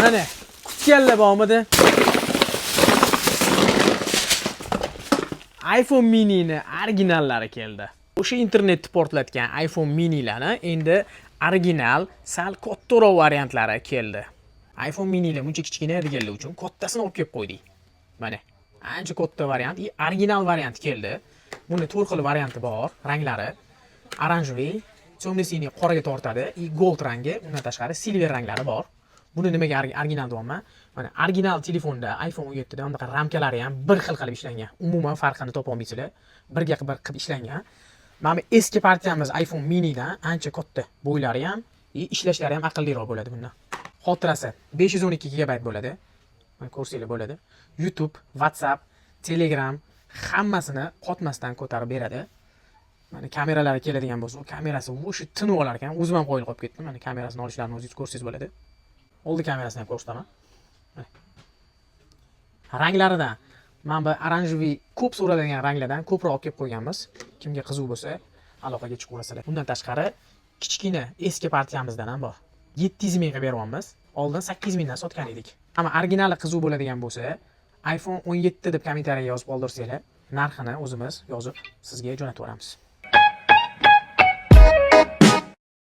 Mana kutganlar bormidi? iPhone mini'ni originallari keldi. O'sha internetni portlatgan iPhone mini'larni endi original, sal kattaroq variantlari keldi. iPhone mini'lar buncha kichkina deganlar uchun kattasini olib kelib qo'ydik. Mana ancha katta variant, original variant keldi. Buni 4 xil varianti bor, ranglari. Oranjevый, temno-siniy qoraga tortadi, gold rangi, undan tashqari silver ranglari bor. Buni nimaga original deyapman? Mana original telefonda iPhone 17 da unaqa ramkalari ham bir xil qilib ishlangan. Umuman farqini topa olmaysizlar. Birga bir qilib ishlangan. Mana eski partiyamiz iPhone mini dan ancha katta. Bo'ylari ham, ishlashlari ham aqlliroq bo'ladi bundan. Xotirasi 512 GB bo'ladi. Mana ko'rsanglar bo'ladi. YouTube, WhatsApp, Telegram hammasini qotmasdan ko'tarib beradi. Mana kameralari keladigan bo'lsa, kamerasi o'sha tinib olar ekan. O'zim ham qo'yilib qolib ketdim. Mana kamerasini olishlarini o'zingiz ko'rsangiz bo'ladi. Oldi kamerasini ham ko'rsataman. Ranglaridan mana bu oranjevый ko'p so'raladigan ranglardan ko'proq olib kelib qo'yganmiz. Kimga qiziq bo'lsa, aloqaga chiqaverasizlar. Bundan tashqari kichkina eski partiyamizdan ham bor. 700 mingga beryapmiz. Oldin 8 mingdan sotgan edik. Ammo originali qiziq bo'ladigan bo'lsa, iPhone 17 deb kommentariya yozib qoldirsanglar, narxini o'zimiz yozib sizga jo'natib beramiz.